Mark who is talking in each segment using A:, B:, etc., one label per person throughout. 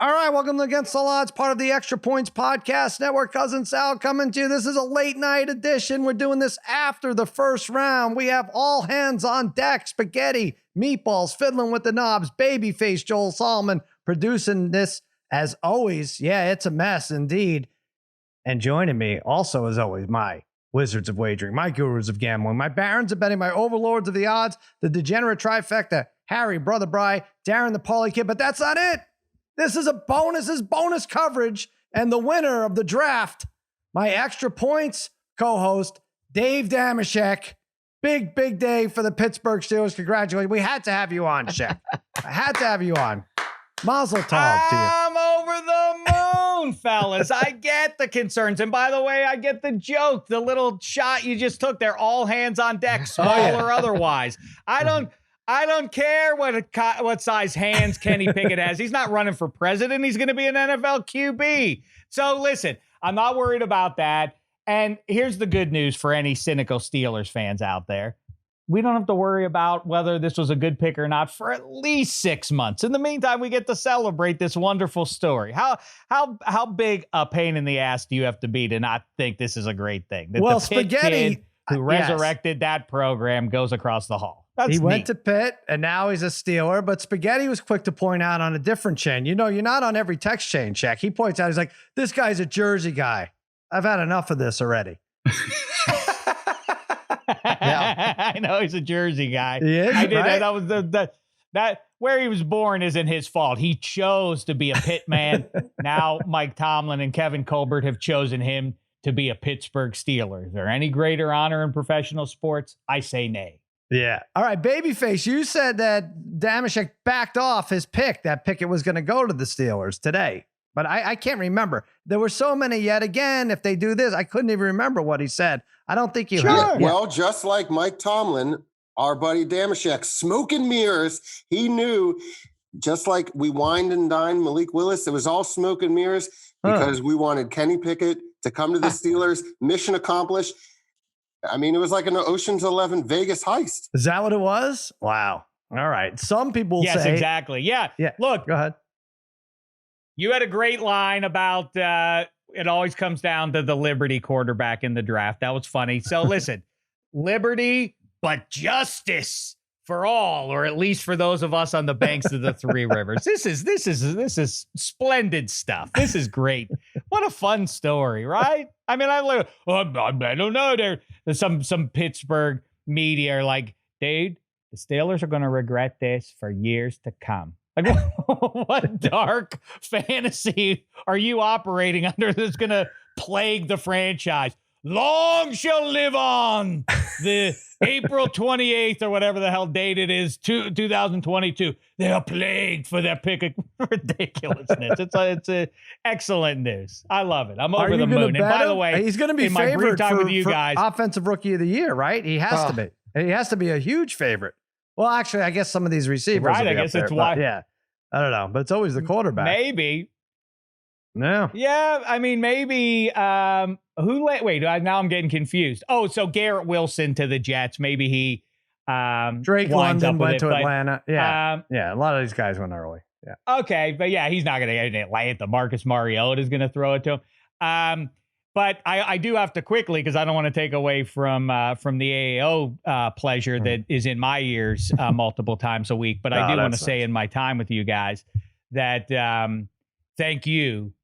A: All right, welcome to Against the Odds, part of the Extra Points Podcast Network. Cousin Sal coming to you. This is a late night edition. We're doing this after the first round. We have all hands on deck, spaghetti, meatballs, fiddling with the knobs, babyface Joel Solomon producing this as always. Yeah, it's a mess indeed. And joining me also as always, my wizards of wagering, my gurus of gambling, my barons of betting, my overlords of the odds, the degenerate trifecta, Harry, Brother Bry, Darren the Parlay Kid. But that's not it. This is bonus coverage, and the winner of the draft, my Extra Points co-host, Dave Dameshek. Big day for the Pittsburgh Steelers. Congratulations. We had to have you on, Shek. I had to have you on. Mazel tov to you.
B: I'm over the moon, fellas. I get the concerns. And by the way, I get the joke, the little shot you just took there, all hands on deck, small or otherwise. I don't care what size hands Kenny Pickett has. He's not running for president. He's going to be an NFL QB. So listen, I'm not worried about that. And here's the good news for any cynical Steelers fans out there. We don't have to worry about whether this was a good pick or not for at least 6 months. In the meantime, we get to celebrate this wonderful story. How big a pain in the ass do you have to be to not think this is a great thing? That
A: well,
B: the Pitt
A: spaghetti,
B: kid who resurrected that program goes across the hall. That's
A: he went
B: neat.
A: to Pitt, and now he's a Steeler. But Spaghetti was quick to point out on a different chain. You know, you're not on every text chain, Shaq. He points out, he's like, this guy's a Jersey guy. I've had enough of this already.
B: Yeah. I know he's a Jersey guy.
A: He is,
B: I did
A: right?
B: that was that where he was born isn't his fault. He chose to be a Pitt man. Now Mike Tomlin and Kevin Colbert have chosen him to be a Pittsburgh Steeler. Is there any greater honor in professional sports? I say nay.
A: Yeah. All right, Babyface, you said that Dameshek backed off his pick, that Pickett was going to go to the Steelers today. But I can't remember. There were so many yet again. If they do this, I couldn't even remember what he said. I don't think you heard.
C: Yeah. Well, just like Mike Tomlin, our buddy Dameshek, smoke and mirrors. He knew, just like we wined and dined Malik Willis, it was all smoke and mirrors because we wanted Kenny Pickett to come to the Steelers. Mission accomplished. I mean, it was like an Ocean's 11 Vegas heist.
A: Is that what it was? Wow. All right. Some people say.
B: Yes, exactly. Yeah. Look,
A: go ahead.
B: You had a great line about it always comes down to the Liberty quarterback in the draft. That was funny. So listen, Liberty, but justice for all, or at least for those of us on the banks of the Three Rivers. This is splendid stuff. This is great. What a fun story, right? I mean, I don't know. There's some Pittsburgh media are like, dude, the Steelers are going to regret this for years to come. Like, what dark fantasy are you operating under that's going to plague the franchise? Long shall live on the April 28th or whatever the hell date it is, 2022. They are plagued for their pick. Ridiculousness. It's excellent news. I love it. I'm over the moon. And by the way,
A: he's going to be
B: in my brief
A: favored
B: time
A: for,
B: with you
A: for
B: guys,
A: offensive rookie of the year, right? He has to be. He has to be a huge favorite. Well, actually, I guess some of these receivers.
B: Right.
A: Will be
B: I guess
A: up
B: it's
A: there,
B: why.
A: Yeah. I don't know, but it's always the quarterback.
B: Maybe.
A: No.
B: Yeah, I mean, maybe. Wait, now I'm getting confused. Oh, so Garrett Wilson to the Jets. Maybe he.
A: Drake London went to Atlanta.
B: Yeah.
A: A lot of these guys went early. Yeah.
B: Okay, but yeah, he's not going to get in Atlanta. Marcus Mariota is going to throw it to him. But I do have to quickly, because I don't want to take away from the AAO pleasure that is in my ears multiple times a week. But I do want to say in my time with you guys that thank you.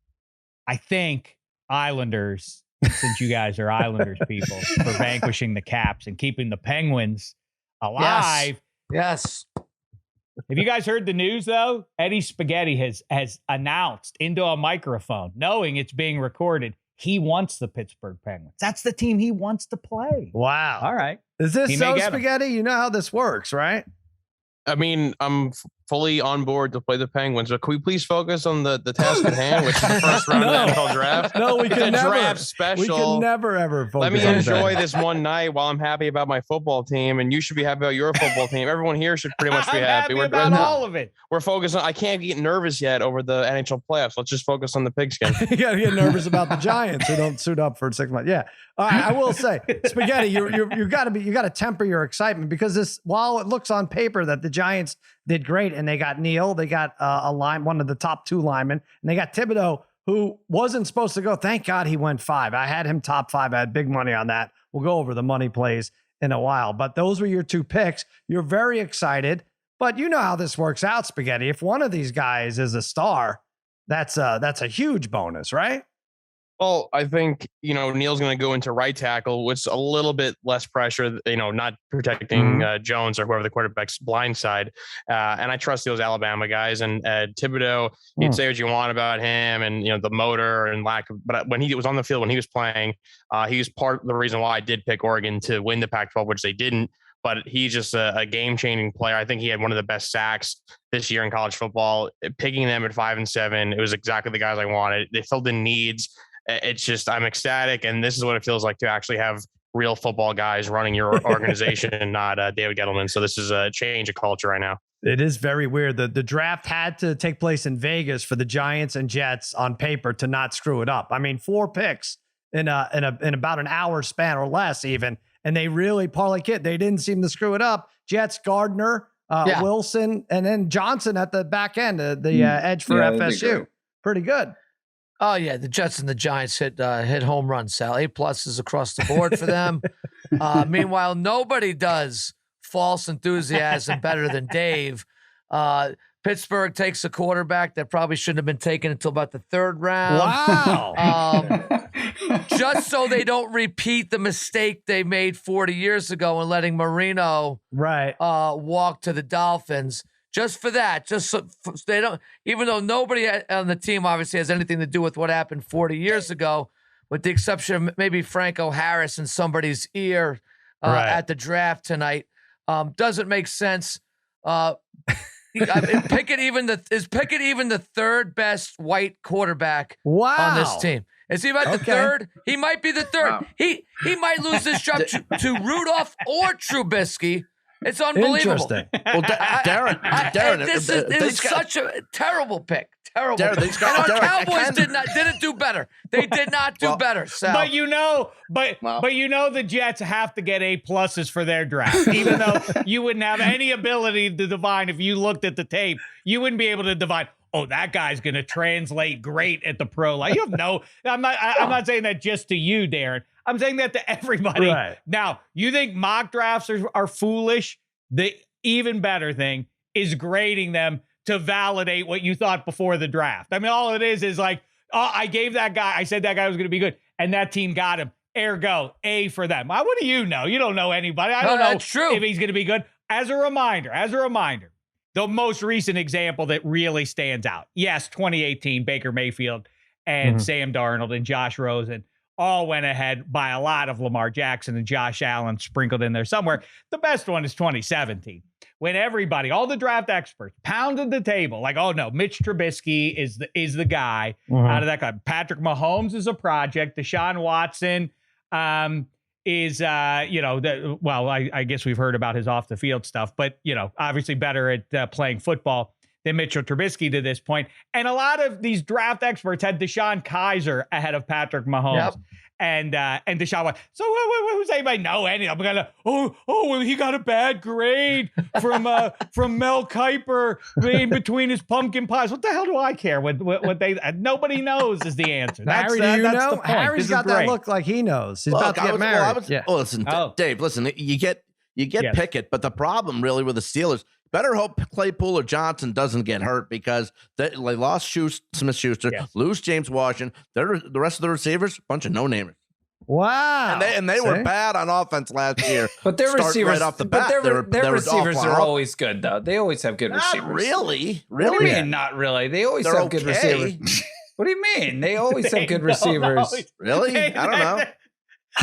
B: I thank Islanders, since you guys are Islanders people, for vanquishing the Caps and keeping the Penguins alive.
D: Yes.
B: Have you guys heard the news, though? Eddie Spaghetti has announced into a microphone, knowing it's being recorded, he wants the Pittsburgh Penguins. That's the team he wants to play.
A: Wow.
B: All right.
A: Is this so, Spaghetti? You know how this works, right?
D: I mean, I'm fully on board to play the Penguins, but can we please focus on the task at hand, which is the first round of the NFL draft?
A: No, we can never.
D: Draft special.
A: We can never, ever focus
D: Let me
A: on
D: enjoy
A: that.
D: this one night while I'm happy about my football team, and you should be happy about your football team. Everyone here should pretty much be happy.
B: We're about all of it.
D: We're focused on. I can't get nervous yet over the NHL playoffs. Let's just focus on the pigskin.
A: You got to get nervous about the Giants who don't suit up for 6 months. Yeah. All right, I will say, Spaghetti, you got to temper your excitement, because this, while it looks on paper that the Giants did great, And they got Neal. They got one of the top 2 linemen. And they got Thibodeau, who wasn't supposed to go. Thank God he went 5. I had him top 5. I had big money on that. We'll go over the money plays in a while. But those were your 2 picks. You're very excited. But you know how this works out, Spaghetti. If one of these guys is a star, that's a huge bonus, right?
D: Well, I think, Neal's going to go into right tackle, which is a little bit less pressure, not protecting Jones or whoever the quarterback's blind side. And I trust those Alabama guys. And Thibodeau, you can say what you want about him and, the motor and lack of, but when he was on the field, when he was playing, he was part of the reason why I did pick Oregon to win the Pac-12, which they didn't. But he's just a game-changing player. I think he had one of the best sacks this year in college football. Picking them at 5 and 7, it was exactly the guys I wanted. They filled in needs. It's just, I'm ecstatic. And this is what it feels like to actually have real football guys running your organization and not David Gettleman. So this is a change of culture right now.
A: It is very weird. The draft had to take place in Vegas for the Giants and Jets on paper to not screw it up. I mean, 4 picks in about an hour span or less even. And they really, Parlay Kid, they didn't seem to screw it up. Jets, Gardner, Wilson, and then Johnson at the back end, the edge for FSU. Pretty good.
E: Oh yeah, the Jets and the Giants hit home runs, Sal. A+ is across the board for them. Meanwhile, nobody does false enthusiasm better than Dave. Pittsburgh takes a quarterback that probably shouldn't have been taken until about the 3rd round.
A: Wow.
E: Just so they don't repeat the mistake they made 40 years ago and letting Marino walk to the Dolphins. Just for that, just so they don't, even though nobody on the team obviously has anything to do with what happened 40 years ago, with the exception of maybe Franco Harris in somebody's ear at the draft tonight, doesn't make sense. Is Pickett even the 3rd best white quarterback on this team? Is he about the 3rd? He might be the 3rd. Wow. He might lose this job to Rudolph or Trubisky. It's unbelievable.
A: Interesting.
F: Well, Darren,
E: this is such a terrible pick. Terrible. Darren, and our Cowboys didn't do better. They did not do better. Sal.
B: But the Jets have to get A+ for their draft, even though you wouldn't have any ability to divine if you looked at the tape. You wouldn't be able to divine. Oh, that guy's going to translate great at the pro line. You have no. I'm not saying that just to you, Darren. I'm saying that to everybody. Right. Now, you think mock drafts are foolish? The even better thing is grading them to validate what you thought before the draft. I mean, all it is like, oh, I gave that guy, I said that guy was going to be good, and that team got him. Ergo, A for them. What do you know? You don't know anybody. I don't know if he's going to be good. As a reminder, the most recent example that really stands out. Yes, 2018, Baker Mayfield and Sam Darnold and Josh Rosen all went ahead by a lot of Lamar Jackson and Josh Allen sprinkled in there somewhere. The best one is 2017, when everybody, all the draft experts, pounded the table like, oh no, Mitch Trubisky is the guy out of that guy. Patrick Mahomes is a project. Deshaun Watson is I guess we've heard about his off the field stuff, but obviously better at playing football than Mitchell Trubisky to this point. And a lot of these draft experts had Deshaun Kaiser ahead of Patrick Mahomes. Yep. And Deshaun Watson. So who's anybody know any? I'm gonna well, he got a bad grade from Mel Kiper in between his pumpkin pies. What the hell do I care? What they nobody knows is the answer.
A: Harry, do you know? The Harry's got that look like he knows. He's about to get married.
F: Dave, listen, you get Pickett, but the problem really with the Steelers, better hope Claypool or Johnson doesn't get hurt because they lost Smith-Schuster, lose James Washington. The rest of the receivers, bunch of no-namers.
A: Wow.
F: And they were bad on offense last year.
G: But their receivers,
F: right off the bat,
G: their receivers are always good, though. They always have good receivers.
F: Really?
G: What do you mean, not really? They always have good receivers. What do you mean? They always have good receivers.
F: Really? I don't know.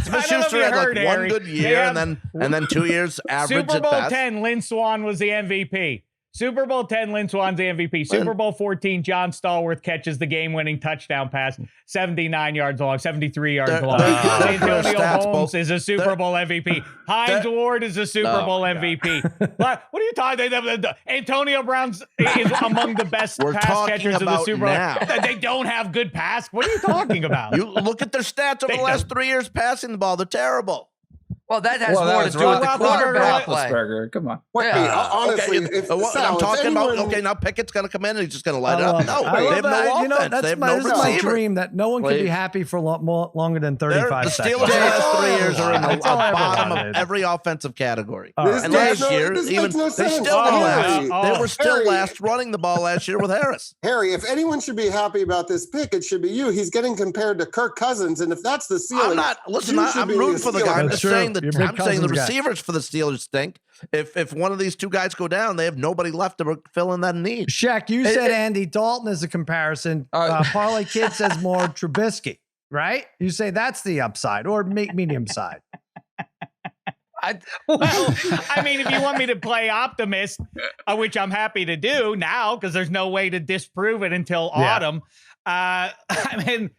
F: Smith-Schuster had like one good year and then 2 years average
B: Super Bowl
F: at best.
B: 10, Lynn Swann was the MVP. Super Bowl 10, Lynn Swann's the MVP. Super Bowl 14, John Stallworth catches the game-winning touchdown pass, 79 yards long, 73 yards long. Antonio Holmes is a Super Bowl MVP. Hines Ward is a Super Bowl MVP. What are you talking about? Antonio Brown is among the best pass catchers of the Super Bowl. They don't have good pass. What are you talking about?
F: You look at their stats over the last 3 years passing the ball. They're terrible.
E: Well, that has more to do with the quarterback play.
G: Come on.
C: Wait, honestly,
F: I'm talking about. Okay, now Pickett's going to come in and he's just going to light it up. No, they have no offense. They have no
A: this is my dream that no one can be happy for longer than 35 seconds.
F: The Steelers the last 3 years are in the bottom of every offensive category. And last year, even they were still last running the ball last year with Harris.
C: Harry, if anyone should be happy about this pick, it should be you. He's getting compared to Kirk Cousins, and if that's the ceiling,
F: I'm rooting for the guy. I'm just saying the receivers for the Steelers stink. If one of these two guys go down, they have nobody left to fill in that need.
A: Shaq, you said Andy Dalton as a comparison. Parlay Kid says more Trubisky, right? You say that's the upside or medium side.
B: I mean, if you want me to play optimist, which I'm happy to do now because there's no way to disprove it until autumn. I mean,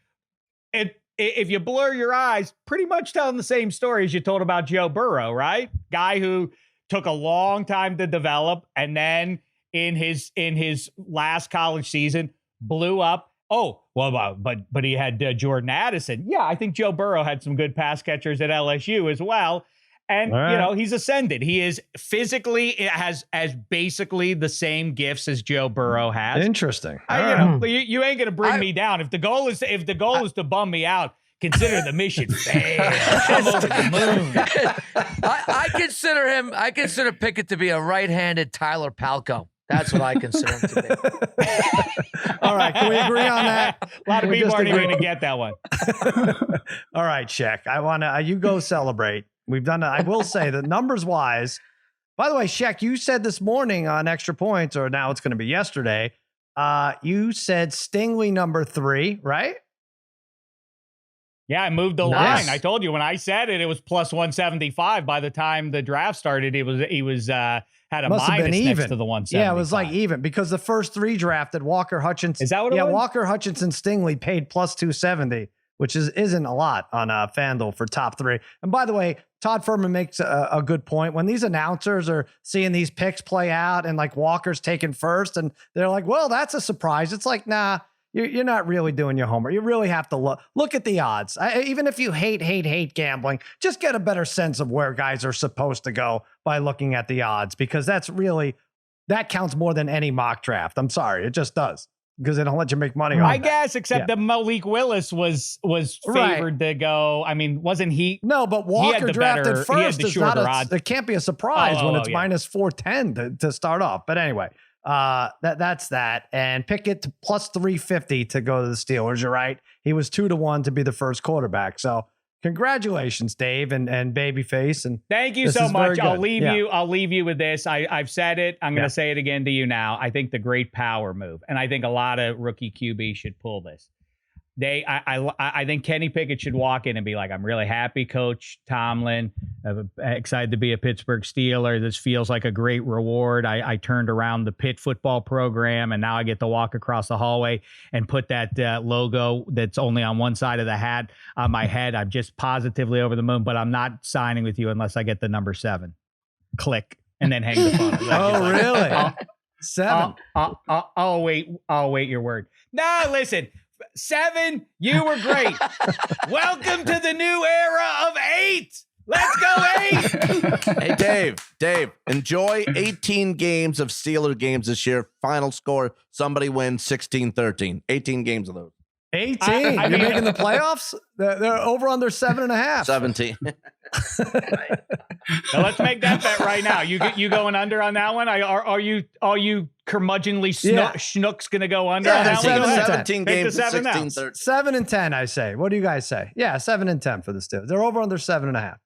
B: if you blur your eyes, pretty much telling the same story as you told about Joe Burrow, right? Guy who took a long time to develop, and then in his last college season blew up. Oh, well, but he had Jordan Addison. Yeah, I think Joe Burrow had some good pass catchers at LSU as well. And, he's ascended. He is physically has basically the same gifts as Joe Burrow has.
A: Interesting.
B: You ain't going to bring me down. If the goal is to bum me out, consider the mission failed. I'm over the moon.
E: I consider Pickett to be a right-handed Tyler Palco. That's what I consider him to be.
A: All right, can we agree on that?
B: A lot of people aren't even going to get that one.
A: All right, Shaq. I want to. You go celebrate. We've done it. I will say that numbers wise, by the way, Shaq, you said this morning on Extra Points, or now it's going to be yesterday. You said Stingley number 3, right?
B: Yeah, I moved the line. I told you when I said it was plus 175. By the time the draft started, he was had a minus next to the 175.
A: Yeah, it was like even because the first 3 drafted Walker Hutchinson.
B: Is that what it was?
A: Yeah, Walker Hutchinson Stingley paid plus 270. Which isn't a lot on FanDuel for top 3. And by the way, Todd Furman makes a good point. When these announcers are seeing these picks play out and like Walker's taken first and they're like, well, that's a surprise. It's like, nah, you're not really doing your homework. You really have to look at the odds. Even if you hate gambling, just get a better sense of where guys are supposed to go by looking at the odds, because that counts more than any mock draft. I'm sorry. It just does. Because they don't let you make money on
B: I guess, except that Malik Willis was favored to go. I mean, wasn't he?
A: No, but Walker drafted first. It can't be a surprise when it's minus 410 to start off. But anyway, that's that. And Pickett plus 350 to go to the Steelers. You're right. He was 2-1 to be the first quarterback. So congratulations, Dave and Babyface. And
B: thank you so much. I'll leave you with this. I've said it. I'm going to say it again to you now. I think the great power move, and I think a lot of rookie QB should pull this. I think Kenny Pickett should walk in and be like, I'm really happy, Coach Tomlin. I'm excited to be a Pittsburgh Steeler. This feels like a great reward. I turned around the Pitt football program, and now I get to walk across the hallway and put that logo that's only on one side of the hat on my head. I'm just positively over the moon, but I'm not signing with you unless I get the number 7. Click, and then hang the phone.
A: Oh, really? 7?
B: I'll wait your word. No, listen. 7, you were great. Welcome to the new era of 8. Let's go 8.
F: Hey, Dave, enjoy 18 games of Steeler games this year. Final score, somebody wins 16-13. 18 games of those.
A: 18? You're making the playoffs? They're over under 7.5.
F: 17.
B: Now let's make that bet right now. You going under on that one? Are you curmudgeonly schnooks going to go under on that one?
F: 17 games, 16-13.
A: 7 and 10, I say. What do you guys say? Yeah, 7 and 10 for the Steelers. They're over under 7.5.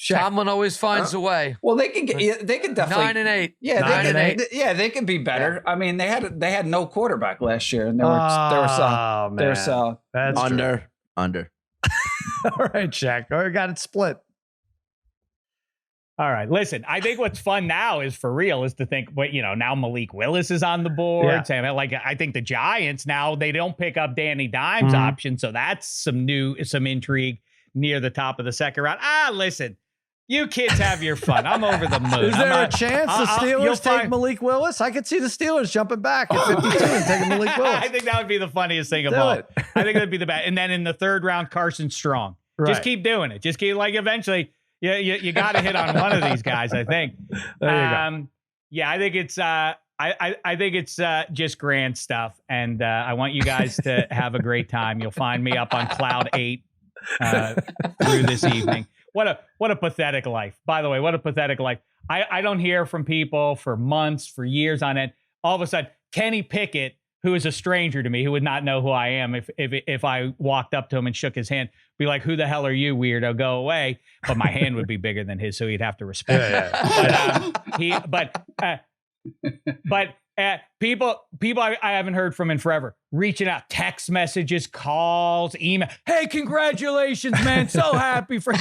E: Tomlin always finds a way.
G: Well, they can definitely
E: 9 and 8.
G: Yeah,
E: 9 and 8.
G: Yeah, they can be better. Yeah. I mean, they had no quarterback last year, and they were solid.
A: That's
F: under.
A: All right, Shaq. I got it split.
B: All right, listen. I think what's fun now is for real is to think, now Malik Willis is on the board. Yeah. I think the Giants now they don't pick up Danny Dimes' option, so that's some intrigue near the top of the second round. Listen. You kids have your fun. I'm over the moon.
A: Is there a chance the Steelers take Malik Willis? I could see the Steelers jumping back at 52 and taking Malik Willis.
B: I think that would be the funniest thing of all. I think that'd be the best. And then in the third round, Carson Strong. Just keep doing it. Just keep eventually you got to hit on one of these guys, I think.
A: There you go.
B: Yeah, I think it's I think it's just grand stuff, and I want you guys to have a great time. You'll find me up on cloud 8 through this evening. What a pathetic life. By the way, what a pathetic life. I don't hear from people for months, for years on end. All of a sudden, Kenny Pickett, who is a stranger to me, who would not know who I am if I walked up to him and shook his hand, be like, "Who the hell are you, weirdo? Go away!" But my hand would be bigger than his, so he'd have to respect it. But people I haven't heard from in forever, reaching out, text messages, calls, email. Hey, congratulations, man! So happy for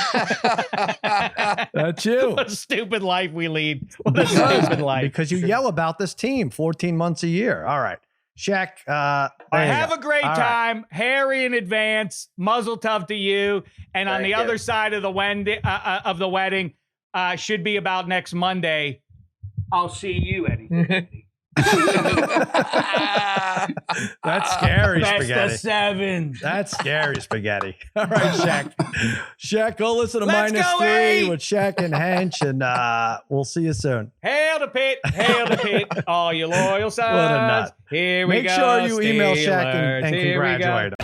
A: That's you.
B: What a stupid life we lead. What a stupid life.
A: Because you yell about this team 14 months a year. All right. Shaq,
B: have a great time. Right. Harry in advance. Muzzle tough to you. And on the other side of the wedding, should be about next Monday. I'll see you, Eddie.
A: That's scary,
B: Best
A: Spaghetti.
B: Of 7.
A: That's scary, Spaghetti. All right, Shaq. Shaq, go listen to
B: Let's
A: Minus
B: go,
A: 3
B: Eddie.
A: with Shaq and Hench, and we'll see you soon.
B: Hail to Pitt. Hail to Pitt. All you loyal sons.
A: What a nut.
B: Here we
A: Make
B: go.
A: sure you email Shaq and
B: Steelers. Here we go.
A: congratulate him.